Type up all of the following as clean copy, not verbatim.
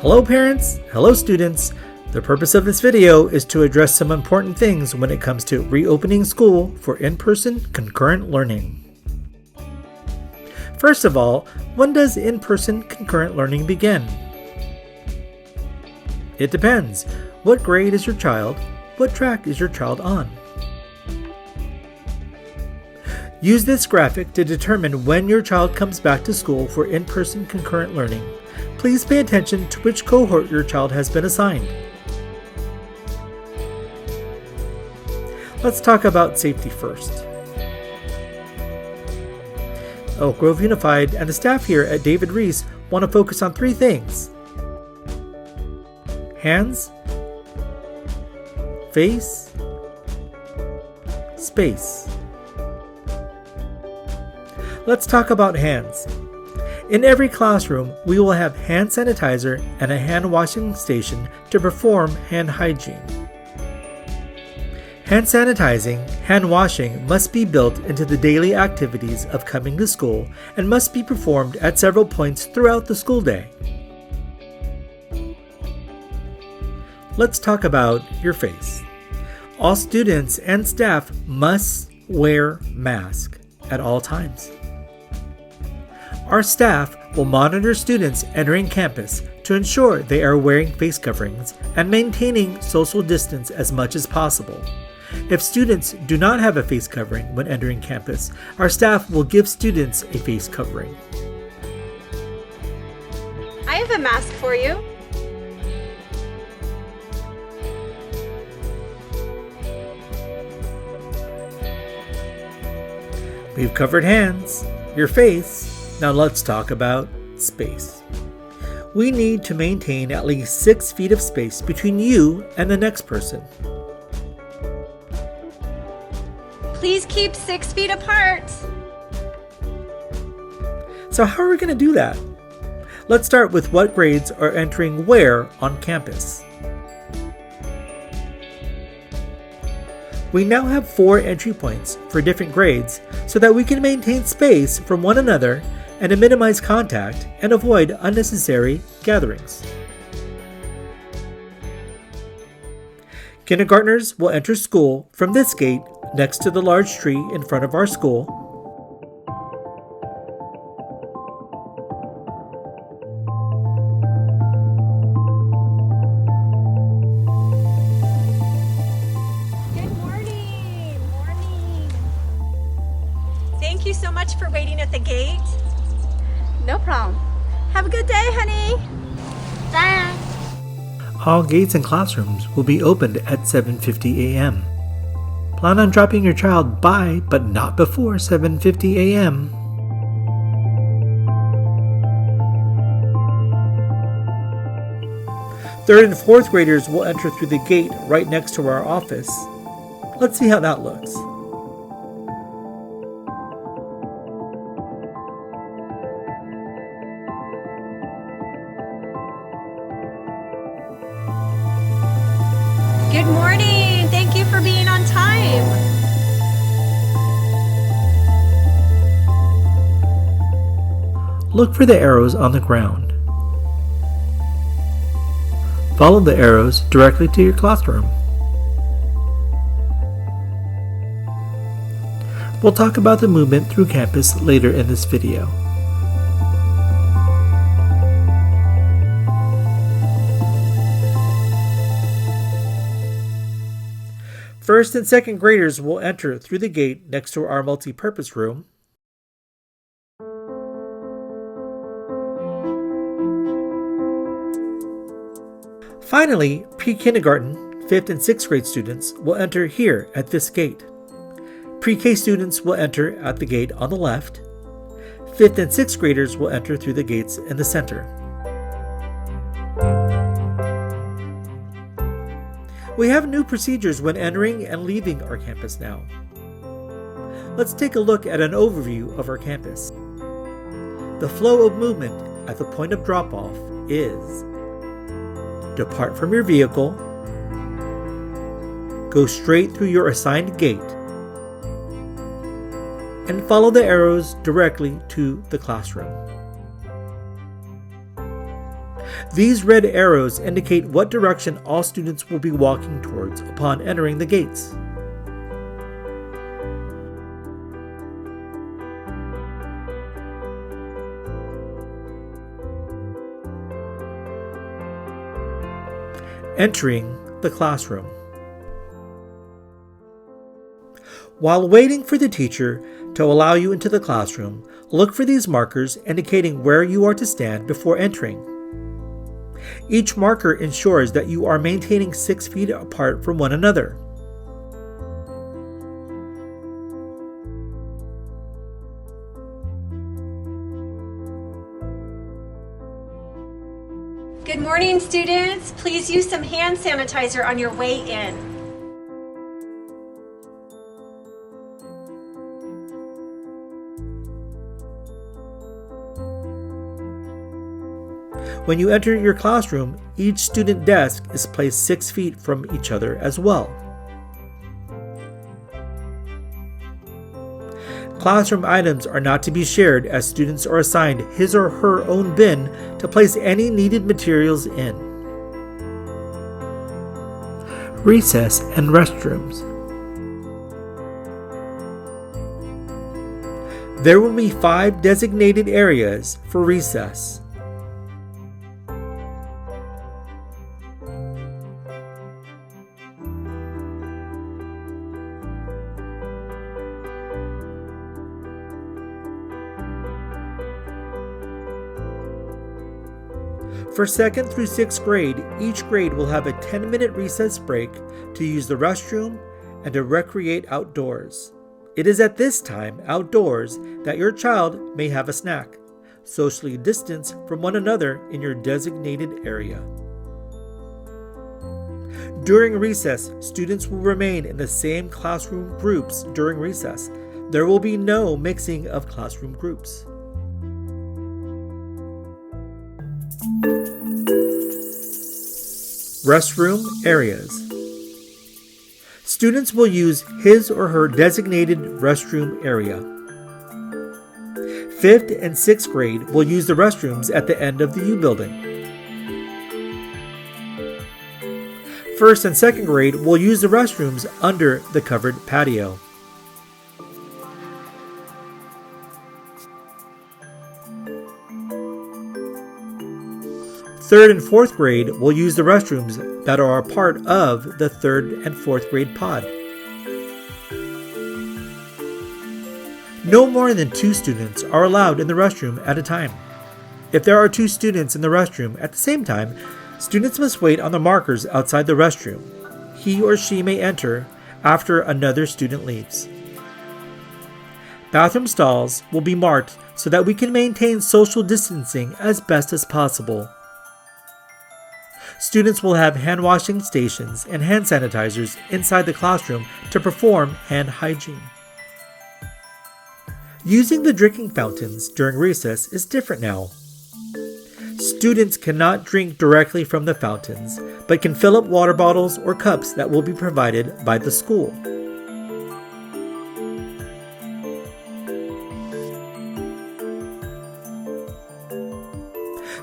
Hello parents, hello students. The purpose of this video is to address some important things when it comes to reopening school for in-person concurrent learning. First of all, when does in-person concurrent learning begin? It depends. What grade is your child? What track is your child on? Use this graphic to determine when your child comes back to school for in-person concurrent learning. Please pay attention to which cohort your child has been assigned. Let's talk about safety first. Oak Grove Unified and the staff here at David Reese want to focus on three things: hands, face, space. Let's talk about hands. In every classroom, we will have hand sanitizer and a hand washing station to perform hand hygiene. Hand sanitizing, hand washing must be built into the daily activities of coming to school and must be performed at several points throughout the school day. Let's talk about your face. All students and staff must wear masks at all times. Our staff will monitor students entering campus to ensure they are wearing face coverings and maintaining social distance as much as possible. If students do not have a face covering when entering campus, our staff will give students a face covering. I have a mask for you. We've covered hands, your face. Now let's talk about space. We need to maintain at least 6 feet of space between you and the next person. Please keep 6 feet apart. So how are we going to do that? Let's start with what grades are entering where on campus. We now have 4 entry points for different grades so that we can maintain space from one another and to minimize contact and avoid unnecessary gatherings. Kindergartners will enter school from this gate next to the large tree in front of our school. Good morning. Morning. Thank you so much for waiting at the gate. No problem. Have a good day, honey. Bye. All gates and classrooms will be opened at 7:50 a.m. Plan on dropping your child by, but not before 7:50 a.m. Third and fourth graders will enter through the gate right next to our office. Let's see how that looks. Good morning. Thank you for being on time. Look for the arrows on the ground. Follow the arrows directly to your classroom. We'll talk about the movement through campus later in this video. First and second graders will enter through the gate next to our multi-purpose room. Finally, pre-kindergarten, 5th and 6th grade students will enter here at this gate. Pre-K students will enter at the gate on the left. 5th and 6th graders will enter through the gates in the center. We have new procedures when entering and leaving our campus now. Let's take a look at an overview of our campus. The flow of movement at the point of drop-off is: depart from your vehicle, go straight through your assigned gate, and follow the arrows directly to the classroom. These red arrows indicate what direction all students will be walking towards upon entering the gates. Entering the classroom. While waiting for the teacher to allow you into the classroom, look for these markers indicating where you are to stand before entering. Each marker ensures that you are maintaining 6 feet apart from one another. Good morning, students. Please use some hand sanitizer on your way in. When you enter your classroom, each student desk is placed 6 feet from each other as well. Classroom items are not to be shared, as students are assigned his or her own bin to place any needed materials in. Recess and restrooms. There will be 5 designated areas for recess. For 2nd through 6th grade, each grade will have a 10-minute recess break to use the restroom and to recreate outdoors. It is at this time outdoors that your child may have a snack, socially distanced from one another in your designated area. During recess, students will remain in the same classroom groups during recess. There will be no mixing of classroom groups. Restroom areas. Students will use his or her designated restroom area. 5th and 6th grade will use the restrooms at the end of the U building. 1st and 2nd grade will use the restrooms under the covered patio. Third and 4th grade will use the restrooms that are a part of the 3rd and 4th grade pod. No more than 2 students are allowed in the restroom at a time. If there are 2 students in the restroom at the same time, students must wait on the markers outside the restroom. He or she may enter after another student leaves. Bathroom stalls will be marked so that we can maintain social distancing as best as possible. Students will have hand washing stations and hand sanitizers inside the classroom to perform hand hygiene. Using the drinking fountains during recess is different now. Students cannot drink directly from the fountains, but can fill up water bottles or cups that will be provided by the school.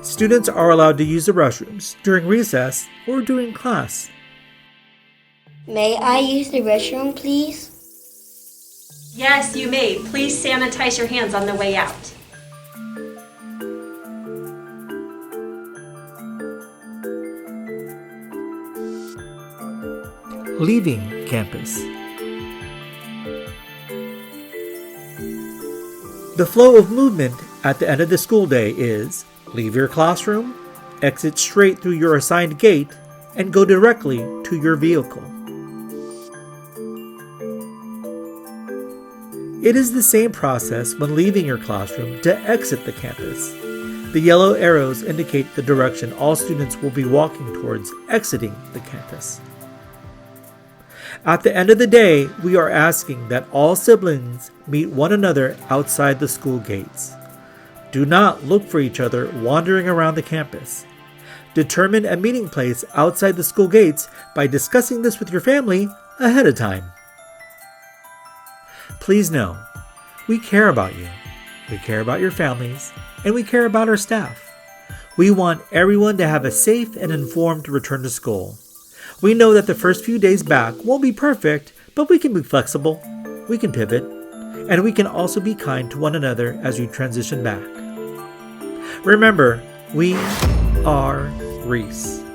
Students are allowed to use the restrooms during recess or during class. May I use the restroom, please? Yes, you may. Please sanitize your hands on the way out. Leaving campus. The flow of movement at the end of the school day is: leave your classroom, exit straight through your assigned gate, and go directly to your vehicle. It is the same process when leaving your classroom to exit the campus. The yellow arrows indicate the direction all students will be walking towards exiting the campus. At the end of the day, we are asking that all siblings meet one another outside the school gates. Do not look for each other wandering around the campus. Determine a meeting place outside the school gates by discussing this with your family ahead of time. Please know, we care about you. We care about your families, and we care about our staff. We want everyone to have a safe and informed return to school. We know that the first few days back won't be perfect, but we can be flexible, we can pivot, and we can also be kind to one another as we transition back. Remember, we are Reese.